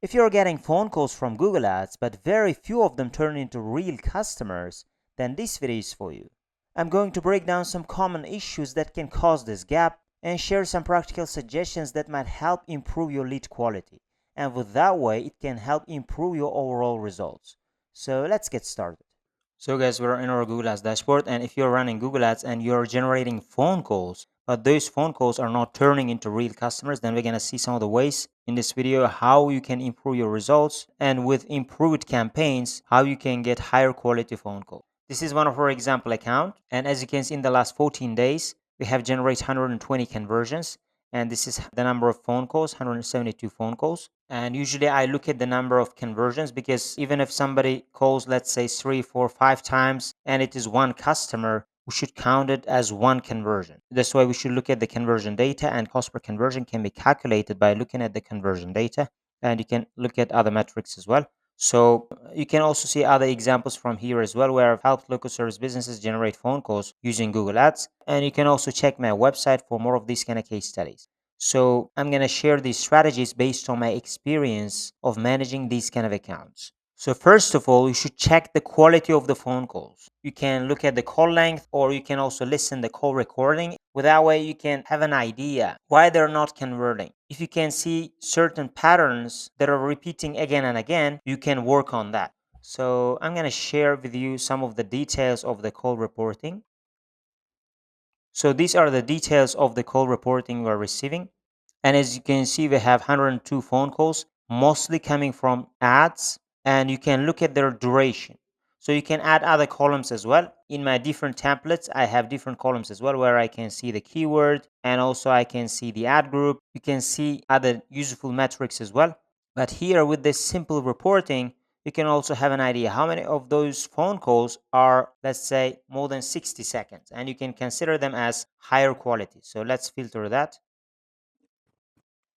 If you're getting phone calls from Google Ads, but very few of them turn into real customers, then this video is for you. I'm going to break down some common issues that can cause this gap and share some practical suggestions that might help improve your lead quality. And with that way, it can help improve your overall results. So let's get started. So guys, we're in our Google Ads dashboard, and if you're running Google Ads and you're generating phone calls, but those phone calls are not turning into real customers, then we're going to see some of the ways in this video how you can improve your results, and with improved campaigns, how you can get higher quality phone calls. This is one of our example account, and as you can see, in the last 14 days, we have generated 120 conversions, and this is the number of phone calls, 172 phone calls. And usually I look at the number of conversions, because even if somebody calls, let's say 3, 4, 5 times, and it is one customer, we should count it as one conversion. That's why we should look at the conversion data, and cost per conversion can be calculated by looking at the conversion data, and you can look at other metrics as well. So you can also see other examples from here as well, where I've helped local service businesses generate phone calls using Google Ads. And you can also check my website for more of these kind of case studies. So I'm going to share these strategies based on my experience of managing these kind of accounts. So first of all, you should check the quality of the phone calls. You can look at the call length, or you can also listen the call recording. With that way, you can have an idea why they're not converting. If you can see certain patterns that are repeating again and again, you can work on that. So I'm going to share with you some of the details of the call reporting. So these are the details of the call reporting we're receiving. And as you can see, we have 102 phone calls, mostly coming from ads, and you can look at their duration. So you can add other columns as well. In my different templates, I have different columns as well, where I can see the keyword, and also I can see the ad group. You can see other useful metrics as well. But here with this simple reporting, you can also have an idea how many of those phone calls are, let's say, more than 60 seconds, and you can consider them as higher quality. So let's filter that.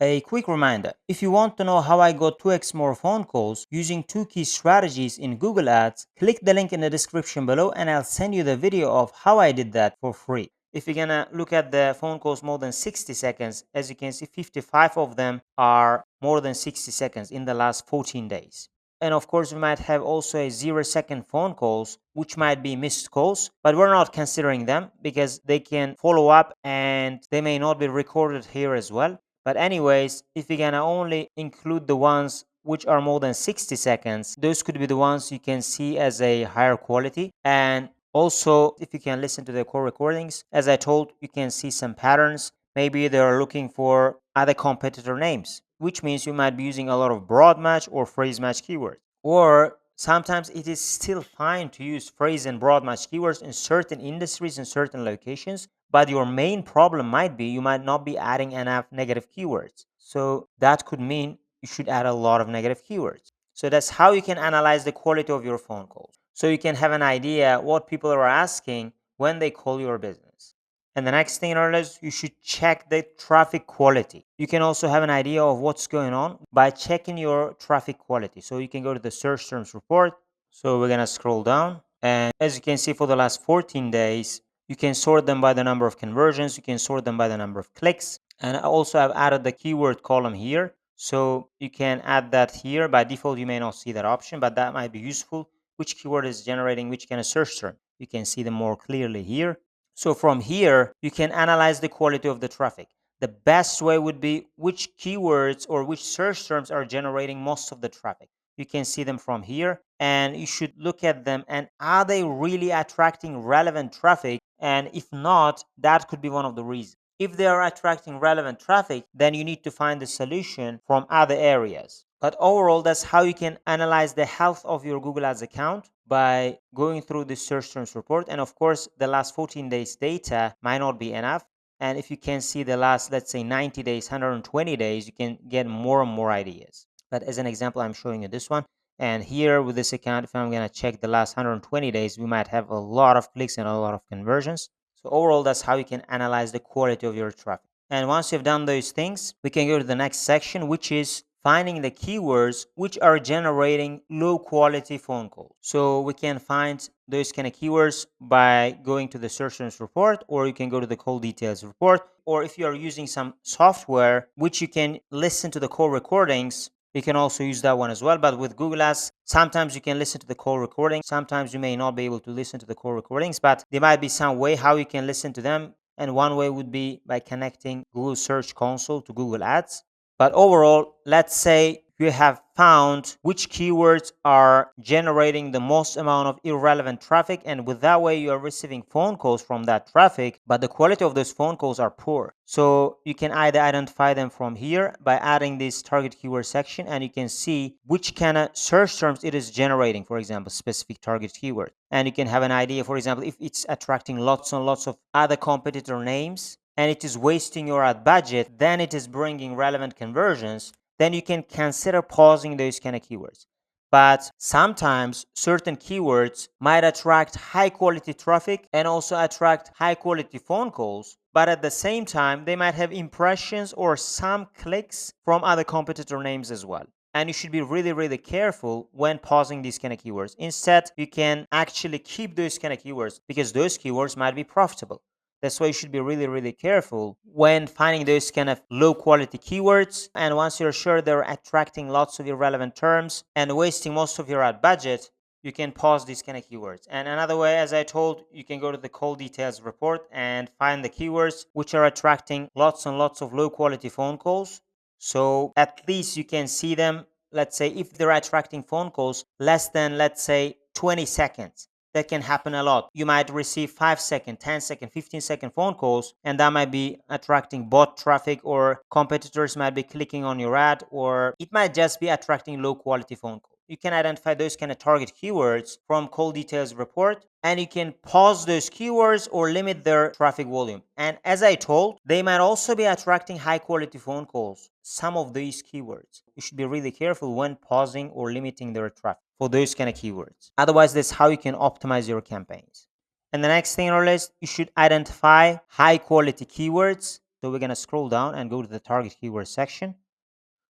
A quick reminder, if you want to know how I got 2x more phone calls using two key strategies in Google Ads, click the link in the description below and I'll send you the video of how I did that for free. If you're gonna look at the phone calls more than 60 seconds, as you can see, 55 of them are more than 60 seconds in the last 14 days. And of course, we might have also a 0-second phone calls, which might be missed calls, but we're not considering them because they can follow up and they may not be recorded here as well. But anyways, if you're gonna only include the ones which are more than 60 seconds, those could be the ones you can see as a higher quality. And also, if you can listen to the core recordings, as I told, you can see some patterns. Maybe they're looking for other competitor names, which means you might be using a lot of broad match or phrase match keywords. Or sometimes it is still fine to use phrase and broad match keywords in certain industries and certain locations, but your main problem might be you might not be adding enough negative keywords. So that could mean you should add a lot of negative keywords. So that's how you can analyze the quality of your phone calls. So you can have an idea what people are asking when they call your business. And the next thing in our list, you should check the traffic quality. You can also have an idea of what's going on by checking your traffic quality. So you can go to the search terms report. So we're going to scroll down. And as you can see, for the last 14 days, you can sort them by the number of conversions. You can sort them by the number of clicks. And I also have added the keyword column here. So you can add that here. By default, you may not see that option, but that might be useful. Which keyword is generating which kind of search term? You can see them more clearly here. So from here, you can analyze the quality of the traffic. The best way would be which keywords or which search terms are generating most of the traffic. You can see them from here, and you should look at them, and are they really attracting relevant traffic? And if not, that could be one of the reasons. If they are attracting relevant traffic, then you need to find the solution from other areas. But overall, that's how you can analyze the health of your Google Ads account, by going through the search terms report. And of course, the last 14 days data might not be enough. And if you can see the last, let's say 90 days, 120 days, you can get more and more ideas. But as an example, I'm showing you this one. And here with this account, if I'm going to check the last 120 days, we might have a lot of clicks and a lot of conversions. So overall, that's how you can analyze the quality of your traffic. And once you've done those things, we can go to the next section, which is finding the keywords which are generating low quality phone calls. So we can find those kind of keywords by going to the search terms report, or you can go to the call details report, or if you are using some software which you can listen to the call recordings, You can also use that one as well. But with Google Ads, sometimes you can listen to the call recording. Sometimes you may not be able to listen to the call recordings, but there might be some way how you can listen to them. And one way would be by connecting Google Search Console to Google Ads. But overall, let's say you have found which keywords are generating the most amount of irrelevant traffic, and with that way you are receiving phone calls from that traffic, but the quality of those phone calls are poor. So you can either identify them from here by adding this target keyword section, and you can see which kind of search terms it is generating, for example, specific target keyword. And you can have an idea, for example, if it's attracting lots and lots of other competitor names and it is wasting your ad budget, then it is bringing relevant conversions, then you can consider pausing those kind of keywords. But sometimes certain keywords might attract high quality traffic and also attract high quality phone calls, but at the same time they might have impressions or some clicks from other competitor names as well. And you should be really careful when pausing these kind of keywords. Instead, you can actually keep those kind of keywords because those keywords might be profitable. That's why you should be really careful when finding those kind of low quality keywords. And once you're sure they're attracting lots of irrelevant terms and wasting most of your ad budget, you can pause these kind of keywords. And another way, as I told, you can go to the call details report and find the keywords which are attracting lots and lots of low quality phone calls. So at least you can see them. Let's say if they're attracting phone calls less than, let's say, 20 seconds, that can happen a lot. You might receive 5-second, 10-second, 15-second phone calls, and that might be attracting bot traffic, or competitors might be clicking on your ad, or it might just be attracting low quality phone calls. You can identify those kind of target keywords from call details report, and you can pause those keywords or limit their traffic volume. And as I told, they might also be attracting high quality phone calls, some of these keywords. You should be really careful when pausing or limiting their traffic for those kind of keywords. Otherwise, that's how you can optimize your campaigns. And the next thing on our list, you should identify high quality keywords. So we're going to scroll down and go to the target keyword section.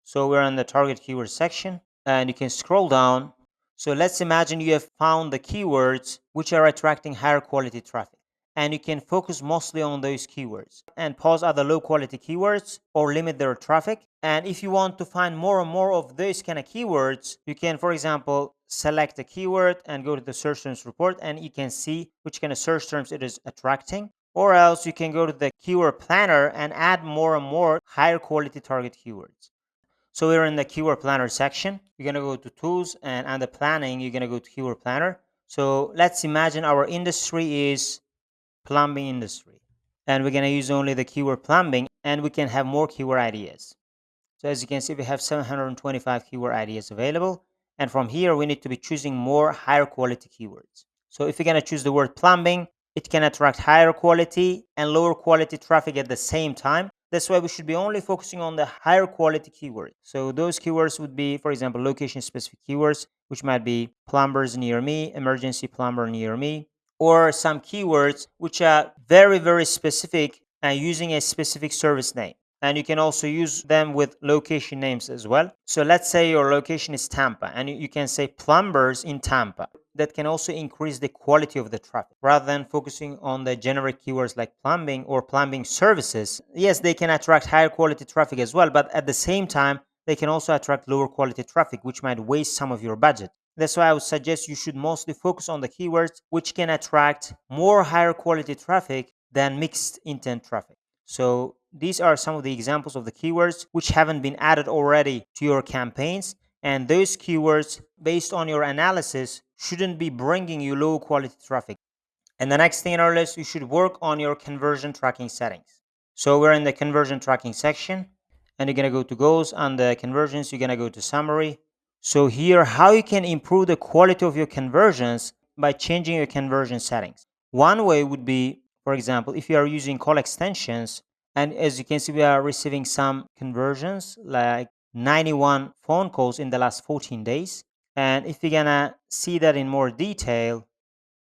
So we're in the target keyword section and you can scroll down. So let's imagine you have found the keywords which are attracting higher quality traffic, and you can focus mostly on those keywords and pause other low quality keywords or limit their traffic. And if you want to find more and more of those kind of keywords, you can, for example, select a keyword and go to the search terms report, and you can see which kind of search terms it is attracting. Or else you can go to the keyword planner and add more and more higher quality target keywords. So we're in the keyword planner section. You're going to go to tools, and under planning, you're going to go to keyword planner. So let's imagine our industry is plumbing industry, and we're going to use only the keyword plumbing, and we can have more keyword ideas. So as you can see, we have 725 keyword ideas available. And from here, we need to be choosing more higher quality keywords. So if you're going to choose the word plumbing, it can attract higher quality and lower quality traffic at the same time. That's why we should be only focusing on the higher quality keywords. So those keywords would be, for example, location specific keywords, which might be plumbers near me, emergency plumber near me, or some keywords which are very specific and using a specific service name. And you can also use them with location names as well. So let's say your location is Tampa, and you can say plumbers in Tampa. That can also increase the quality of the traffic rather than focusing on the generic keywords like plumbing or plumbing services. Yes, they can attract higher quality traffic as well, but at the same time, they can also attract lower quality traffic, which might waste some of your budget. That's why I would suggest you should mostly focus on the keywords which can attract more higher quality traffic than mixed intent traffic. So these are some of the examples of the keywords which haven't been added already to your campaigns. And those keywords, based on your analysis, shouldn't be bringing you low quality traffic. And the next thing in our list, you should work on your conversion tracking settings. So we're in the conversion tracking section, and you're going to go to goals. On the conversions, you're going to go to summary. So here, how you can improve the quality of your conversions by changing your conversion settings. One way would be, for example, if you are using call extensions, and as you can see, we are receiving some conversions like 91 phone calls in the last 14 days. And if you're gonna see that in more detail,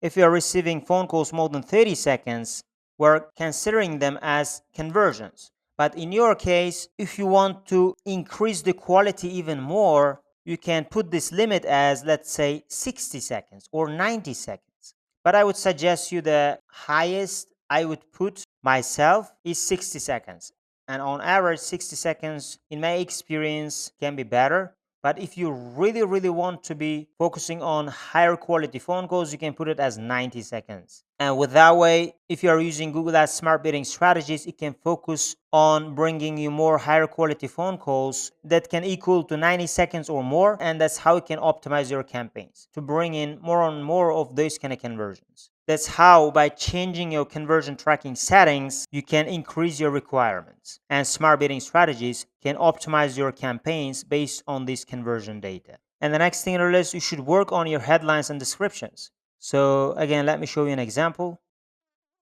if you're receiving phone calls more than 30 seconds, we're considering them as conversions. But in your case, if you want to increase the quality even more, you can put this limit as, let's say, 60 seconds or 90 seconds. But I would suggest you the highest I would put myself is 60 seconds. And on average 60 seconds in my experience can be better. But if you really want to be focusing on higher quality phone calls, you can put it as 90 seconds. And with that way, if you are using Google Ads smart bidding strategies, it can focus on bringing you more higher quality phone calls that can equal to 90 seconds or more. And that's how it can optimize your campaigns to bring in more and more of those kind of conversions. That's how, by changing your conversion tracking settings, you can increase your requirements. And smart bidding strategies can optimize your campaigns based on this conversion data. And the next thing is you should work on your headlines and descriptions. So again, let me show you an example.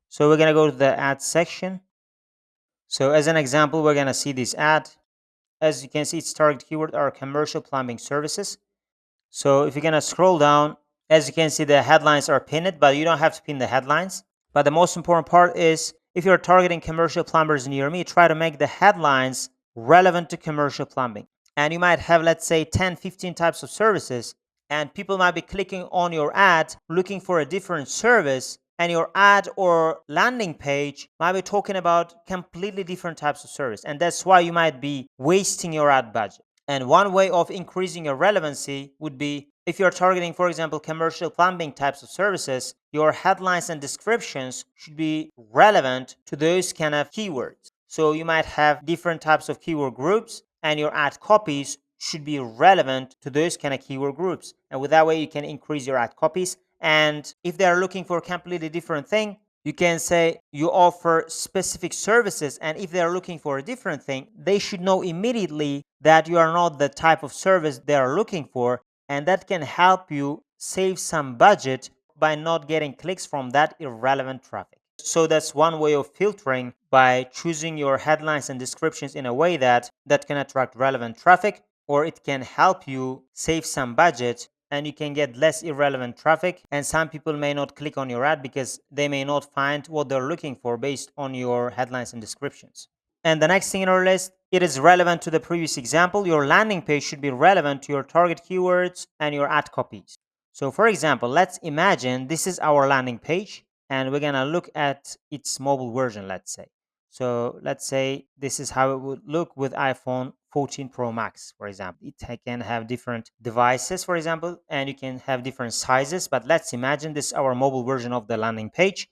So we're going to go to the ad section. So as an example, we're going to see this ad. As you can see, its target keyword are commercial plumbing services. So if you're going to scroll down, as you can see, the headlines are pinned, but you don't have to pin the headlines. But the most important part is if you're targeting commercial plumbers near me, try to make the headlines relevant to commercial plumbing. And you might have, let's say, 10, 15 types of services, and people might be clicking on your ad looking for a different service, and your ad or landing page might be talking about completely different types of service. And that's why you might be wasting your ad budget. And one way of increasing your relevancy would be if you're targeting, for example, commercial plumbing types of services, your headlines and descriptions should be relevant to those kind of keywords. So you might have different types of keyword groups, and your ad copies should be relevant to those kind of keyword groups. And with that way, you can increase your ad copies. And if they're looking for a completely different thing, you can say you offer specific services, and if they're looking for a different thing, they should know immediately that you are not the type of service they are looking for, and that can help you save some budget by not getting clicks from that irrelevant traffic. So that's one way of filtering, by choosing your headlines and descriptions in a way that can attract relevant traffic, or it can help you save some budget and you can get less irrelevant traffic, and some people may not click on your ad because they may not find what they're looking for based on your headlines and descriptions. And the next thing in our list, it is relevant to the previous example. Your landing page should be relevant to your target keywords and your ad copies. So for example, let's imagine this is our landing page and we're going to look at its mobile version, let's say. So let's say this is how it would look with iPhone 14 Pro Max, for example. It can have different devices, for example, and you can have different sizes. But let's imagine this is our mobile version of the landing page.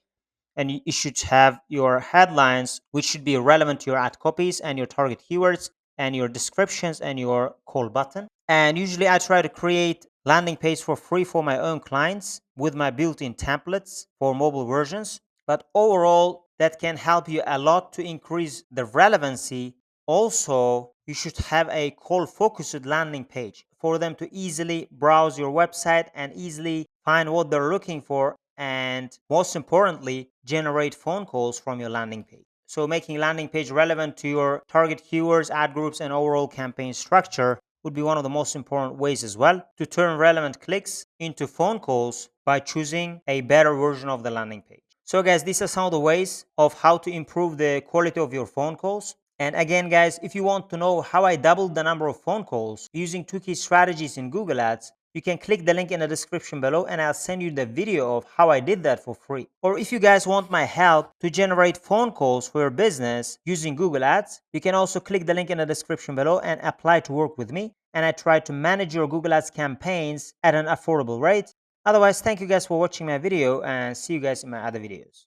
And you should have your headlines, which should be relevant to your ad copies and your target keywords and your descriptions and your call button. And usually I try to create landing page for free for my own clients with my built-in templates for mobile versions. But overall, that can help you a lot to increase the relevancy. Also, you should have a call focused landing page for them to easily browse your website and easily find what they're looking for, and most importantly, generate phone calls from your landing page. So making landing page relevant to your target keywords, ad groups, and overall campaign structure would be one of the most important ways as well to turn relevant clicks into phone calls by choosing a better version of the landing page. So guys, these are some of the ways of how to improve the quality of your phone calls. And again, guys, if you want to know how I doubled the number of phone calls using 2 key strategies in Google Ads, you can click the link in the description below and I'll send you the video of how I did that for free. Or if you guys want my help to generate phone calls for your business using Google Ads, you can also click the link in the description below and apply to work with me. And I try to manage your Google Ads campaigns at an affordable rate. Otherwise, thank you guys for watching my video and see you guys in my other videos.